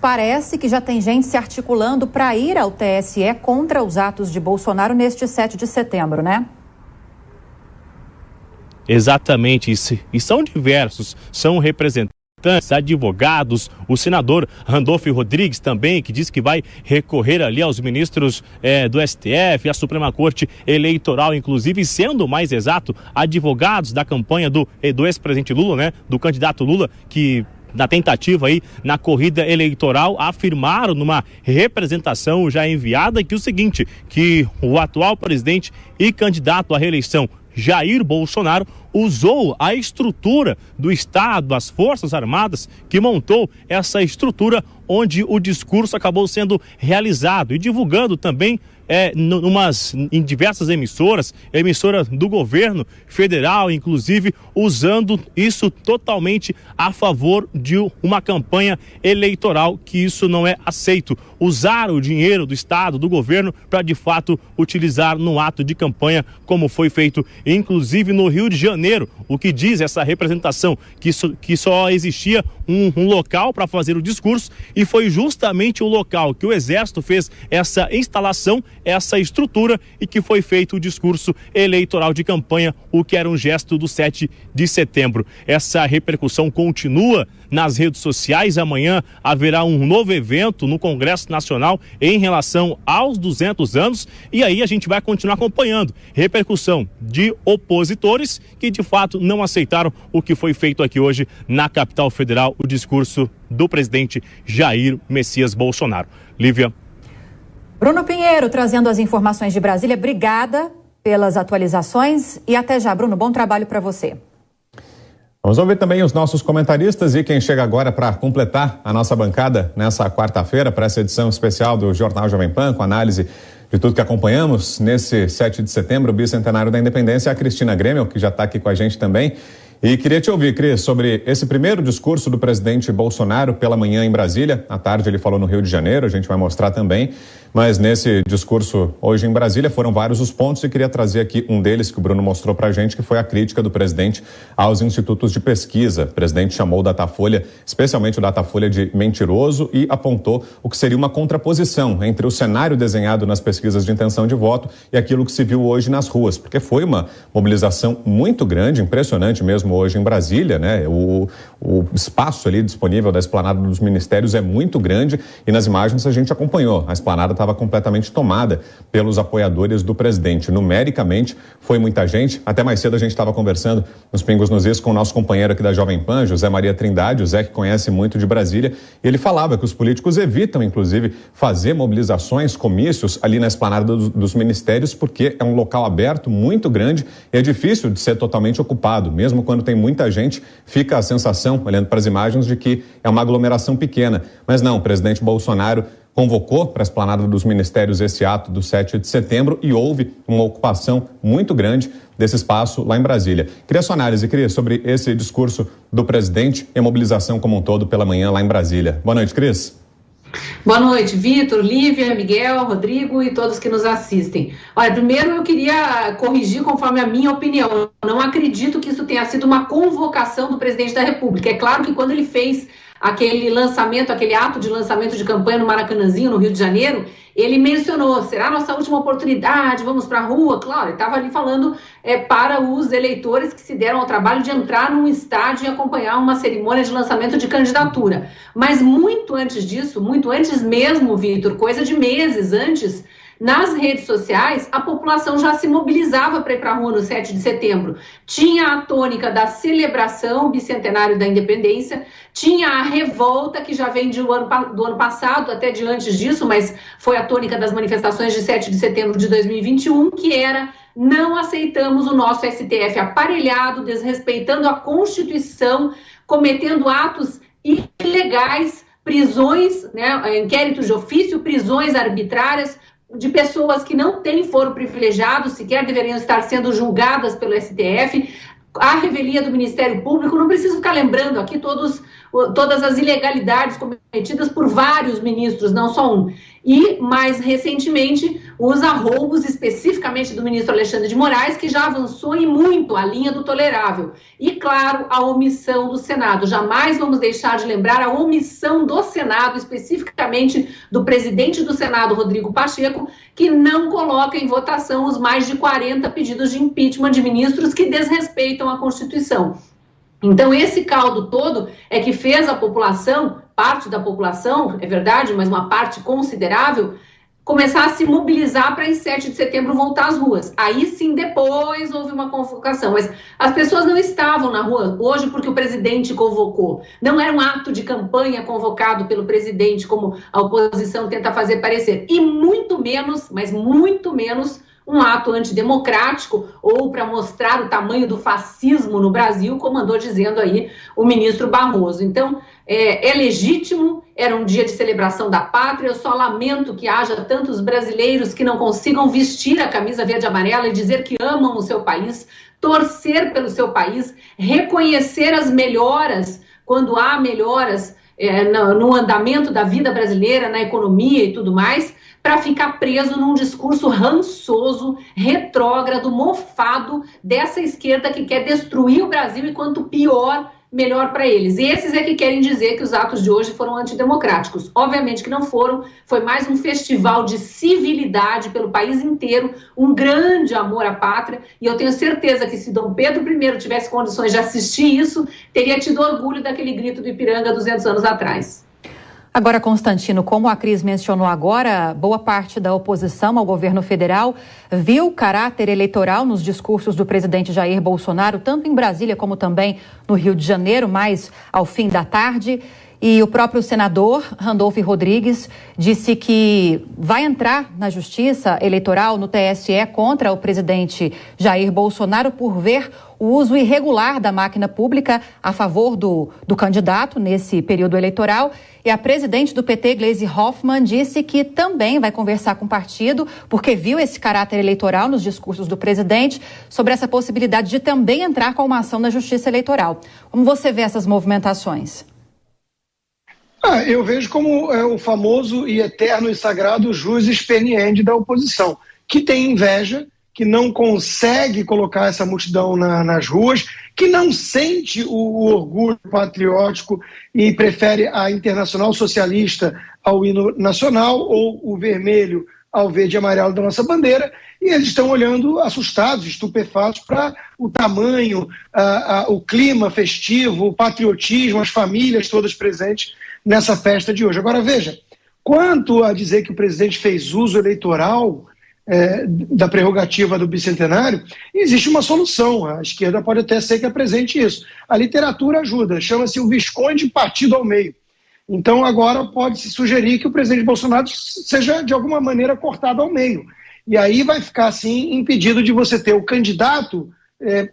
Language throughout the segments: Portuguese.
parece que já tem gente se articulando para ir ao TSE contra os atos de Bolsonaro neste 7 de setembro, né? Exatamente, e são diversos, são representantes, advogados, o senador Randolfo Rodrigues também, que diz que vai recorrer ali aos ministros do STF, à Suprema Corte Eleitoral, inclusive, sendo mais exato, advogados da campanha do ex-presidente Lula, né, do candidato Lula, que na tentativa aí, na corrida eleitoral, afirmaram numa representação já enviada que o seguinte, que o atual presidente e candidato à reeleição, Jair Bolsonaro, usou a estrutura do Estado, as Forças Armadas, que montou essa estrutura onde o discurso acabou sendo realizado e divulgando também em diversas emissoras do governo federal, inclusive usando isso totalmente a favor de uma campanha eleitoral, que isso não é aceito. Usar o dinheiro do Estado, do governo, para de fato utilizar no ato de campanha, como foi feito inclusive no Rio de Janeiro. O que diz essa representação, que só existia um local para fazer o discurso, e foi justamente o local que o Exército fez essa instalação, essa estrutura, e que foi feito o discurso eleitoral de campanha, o que era um gesto do 7 de setembro. Essa repercussão continua nas redes sociais. Amanhã haverá um novo evento no Congresso Nacional em relação aos 200 anos, e aí a gente vai continuar acompanhando repercussão de opositores que de fato não aceitaram o que foi feito aqui hoje na capital federal, o discurso do presidente Jair Messias Bolsonaro. Lívia. Bruno Pinheiro trazendo as informações de Brasília. Obrigada pelas atualizações e até já, Bruno. Bom trabalho para você. Vamos ouvir também os nossos comentaristas e quem chega agora para completar a nossa bancada nessa quarta-feira, para essa edição especial do Jornal Jovem Pan, com análise de tudo que acompanhamos nesse 7 de setembro, o bicentenário da independência, a Cristina Grêmio, que já está aqui com a gente também. E queria te ouvir, Cris, sobre esse primeiro discurso do presidente Bolsonaro pela manhã em Brasília. À tarde ele falou no Rio de Janeiro, a gente vai mostrar também. Mas nesse discurso hoje em Brasília foram vários os pontos e queria trazer aqui um deles que o Bruno mostrou pra gente, que foi a crítica do presidente aos institutos de pesquisa. O presidente chamou o Datafolha, especialmente o Datafolha, de mentiroso e apontou o que seria uma contraposição entre o cenário desenhado nas pesquisas de intenção de voto e aquilo que se viu hoje nas ruas, porque foi uma mobilização muito grande, impressionante mesmo hoje em Brasília, né? O espaço ali disponível da esplanada dos ministérios é muito grande e nas imagens a gente acompanhou. A esplanada estava completamente tomada pelos apoiadores do presidente. Numericamente, foi muita gente. Até mais cedo a gente estava conversando nos Pingos nos Is com o nosso companheiro aqui da Jovem Pan, José Maria Trindade, o Zé que conhece muito de Brasília, e ele falava que os políticos evitam, inclusive, fazer mobilizações, comícios ali na esplanada dos ministérios, porque é um local aberto, muito grande, e é difícil de ser totalmente ocupado. Mesmo quando tem muita gente, fica a sensação, olhando para as imagens, de que é uma aglomeração pequena. Mas não, o presidente Bolsonaro convocou para a esplanada dos ministérios esse ato do 7 de setembro e houve uma ocupação muito grande desse espaço lá em Brasília. Queria sua análise, Cris, sobre esse discurso do presidente e a mobilização como um todo pela manhã lá em Brasília. Boa noite, Cris. Boa noite, Vitor, Lívia, Miguel, Rodrigo e todos que nos assistem. Olha, primeiro eu queria corrigir conforme a minha opinião. Eu não acredito que isso tenha sido uma convocação do presidente da República. É claro que quando ele fez aquele lançamento, aquele ato de lançamento de campanha no Maracanãzinho, no Rio de Janeiro, ele mencionou, será a nossa última oportunidade, vamos para a rua? Claro, ele estava ali falando para os eleitores que se deram ao trabalho de entrar num estádio e acompanhar uma cerimônia de lançamento de candidatura. Mas muito antes disso, muito antes mesmo, Vitor, coisa de meses antes, nas redes sociais, a população já se mobilizava para ir para a rua no 7 de setembro. Tinha a tônica da celebração bicentenário da independência, tinha a revolta, que já vem do ano passado, até de antes disso, mas foi a tônica das manifestações de 7 de setembro de 2021, que era: não aceitamos o nosso STF aparelhado, desrespeitando a Constituição, cometendo atos ilegais, prisões, né, inquéritos de ofício, prisões arbitrárias, de pessoas que não têm foro privilegiado, sequer deveriam estar sendo julgadas pelo STF, a revelia do Ministério Público. Não preciso ficar lembrando aqui todas as ilegalidades cometidas por vários ministros, não só um. E, mais recentemente, os arroubos especificamente do ministro Alexandre de Moraes, que já avançou em muito a linha do tolerável. E, claro, a omissão do Senado. Jamais vamos deixar de lembrar a omissão do Senado, especificamente do presidente do Senado, Rodrigo Pacheco, que não coloca em votação os mais de 40 pedidos de impeachment de ministros que desrespeitam a Constituição. Então, esse caldo todo é que fez a população, parte da população, é verdade, mas uma parte considerável, começar a se mobilizar para em 7 de setembro voltar às ruas. Aí sim, depois houve uma convocação, mas as pessoas não estavam na rua hoje porque o presidente convocou. Não era um ato de campanha convocado pelo presidente, como a oposição tenta fazer parecer. E muito menos, mas muito menos, um ato antidemocrático ou para mostrar o tamanho do fascismo no Brasil, como andou dizendo aí o ministro Barroso. Então, é legítimo, era um dia de celebração da pátria, eu só lamento que haja tantos brasileiros que não consigam vestir a camisa verde e amarela e dizer que amam o seu país, torcer pelo seu país, reconhecer as melhoras, quando há melhoras no andamento da vida brasileira, na economia e tudo mais, para ficar preso num discurso rançoso, retrógrado, mofado dessa esquerda que quer destruir o Brasil e quanto pior, melhor para eles. E esses é que querem dizer que os atos de hoje foram antidemocráticos. Obviamente que não foram, foi mais um festival de civilidade pelo país inteiro, um grande amor à pátria, e eu tenho certeza que se Dom Pedro I tivesse condições de assistir isso, teria tido orgulho daquele grito do Ipiranga 200 anos atrás. Agora, Constantino, como a Cris mencionou agora, boa parte da oposição ao governo federal viu caráter eleitoral nos discursos do presidente Jair Bolsonaro, tanto em Brasília como também no Rio de Janeiro, mais ao fim da tarde. E o próprio senador Randolph Rodrigues disse que vai entrar na Justiça Eleitoral, no TSE, contra o presidente Jair Bolsonaro por ver o uso irregular da máquina pública a favor do candidato nesse período eleitoral. E a presidente do PT, Gleisi Hoffmann, disse que também vai conversar com o partido, porque viu esse caráter eleitoral nos discursos do presidente, sobre essa possibilidade de também entrar com uma ação na Justiça Eleitoral. Como você vê essas movimentações? Eu vejo como o famoso e eterno e sagrado jus experiendi da oposição, que tem inveja, que não consegue colocar essa multidão nas ruas, que não sente o orgulho patriótico e prefere a Internacional Socialista ao hino nacional ou o vermelho ao verde e amarelo da nossa bandeira, e eles estão olhando assustados, estupefatos para o tamanho, o clima festivo, o patriotismo, as famílias todas presentes nessa festa de hoje. Agora veja, quanto a dizer que o presidente fez uso eleitoral da prerrogativa do bicentenário, existe uma solução. A esquerda pode até ser que apresente isso. A literatura ajuda, chama-se o Visconde Partido ao Meio. Então agora pode-se sugerir que o presidente Bolsonaro seja de alguma maneira cortado ao meio. E aí vai ficar assim impedido de você ter o candidato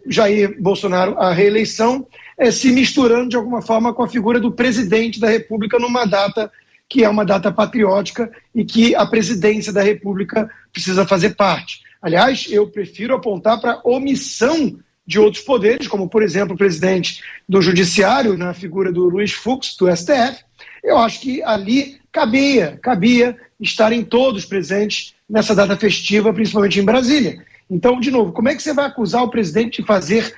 Jair Bolsonaro à reeleição se misturando de alguma forma com a figura do presidente da República numa data que é uma data patriótica e que a presidência da República precisa fazer parte. Aliás, eu prefiro apontar para a omissão de outros poderes, como, por exemplo, o presidente do Judiciário, na figura do Luiz Fux, do STF. Eu acho que ali cabia estarem todos presentes nessa data festiva, principalmente em Brasília. Então, de novo, como é que você vai acusar o presidente de fazer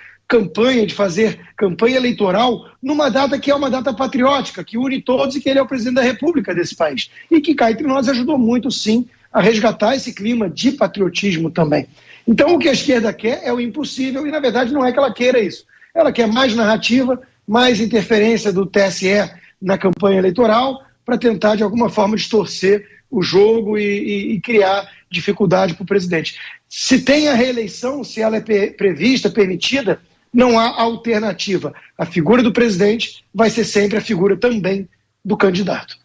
campanha eleitoral numa data que é uma data patriótica, que une todos e que ele é o presidente da República desse país? E que cá entre nós ajudou muito, sim, a resgatar esse clima de patriotismo também. Então, o que a esquerda quer é o impossível e, na verdade, não é que ela queira isso. Ela quer mais narrativa, mais interferência do TSE na campanha eleitoral para tentar, de alguma forma, distorcer o jogo e criar dificuldade para o presidente. Se tem a reeleição, se ela é prevista, permitida, não há alternativa. A figura do presidente vai ser sempre a figura também do candidato.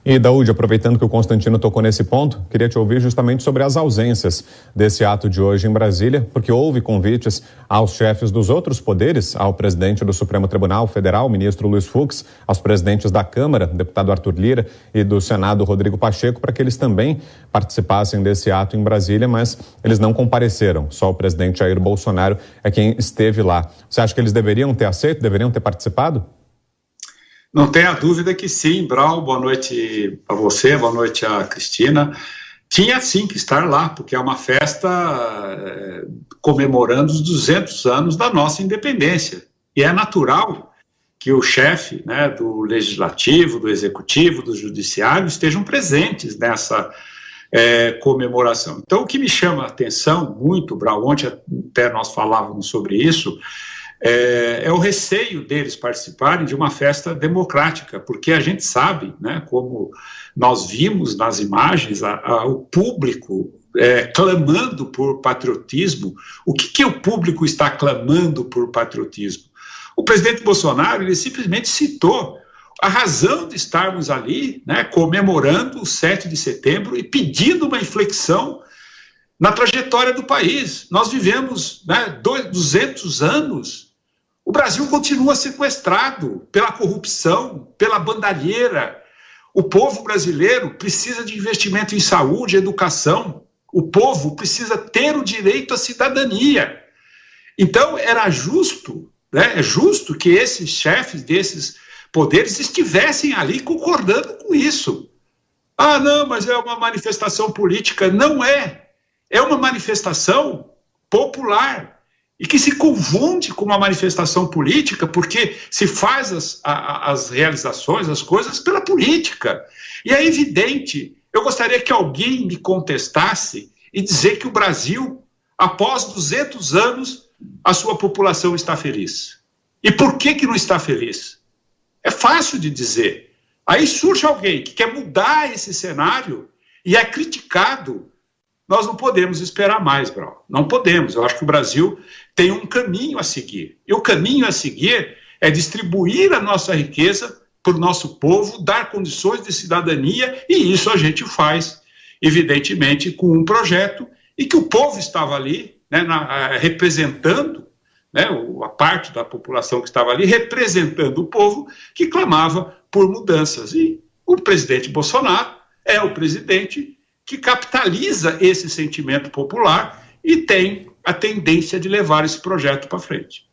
E, Daúde, aproveitando que o Constantino tocou nesse ponto, queria te ouvir justamente sobre as ausências desse ato de hoje em Brasília, porque houve convites aos chefes dos outros poderes, ao presidente do Supremo Tribunal Federal, ministro Luiz Fux, aos presidentes da Câmara, deputado Arthur Lira, e do Senado, Rodrigo Pacheco, para que eles também participassem desse ato em Brasília, mas eles não compareceram. Só o presidente Jair Bolsonaro é quem esteve lá. Você acha que eles deveriam ter aceito, deveriam ter participado? Não tenha dúvida que sim, Brau. Boa noite a você, boa noite a Cristina. tinha sim que estar lá, porque é uma festa comemorando os 200 anos da nossa independência. E é natural que o chefe, né, do legislativo, do executivo, do judiciário estejam presentes nessa comemoração. Então, o que me chama a atenção muito, Brau, ontem até nós falávamos sobre isso, é o receio deles participarem de uma festa democrática, porque a gente sabe, né, como nós vimos nas imagens, o público clamando por patriotismo. O que o público está clamando por patriotismo? O presidente Bolsonaro, ele simplesmente citou a razão de estarmos ali, né, comemorando o 7 de setembro e pedindo uma inflexão na trajetória do país. Nós vivemos, né, 200 anos. O Brasil continua sequestrado pela corrupção, pela bandalheira. O povo brasileiro precisa de investimento em saúde, educação. O povo precisa ter o direito à cidadania. Então, era justo, né, é justo que esses chefes desses poderes estivessem ali concordando com isso. Ah, não, mas é uma manifestação política. Não é. É uma manifestação popular e que se confunde com uma manifestação política porque se faz as realizações, as coisas pela política. E é evidente, eu gostaria que alguém me contestasse e dizer que o Brasil, após 200 anos, a sua população está feliz. E por que não está feliz? É fácil de dizer. Aí surge alguém que quer mudar esse cenário e é criticado. Nós não podemos esperar mais, Brau. Não podemos. Eu acho que o Brasil tem um caminho a seguir. E o caminho a seguir é distribuir a nossa riqueza para o nosso povo, dar condições de cidadania, e isso a gente faz, evidentemente, com um projeto, e que o povo estava ali, né, representando, né, a parte da população que estava ali, representando o povo que clamava por mudanças. E o presidente Bolsonaro é o presidente que capitaliza esse sentimento popular e tem a tendência de levar esse projeto para frente.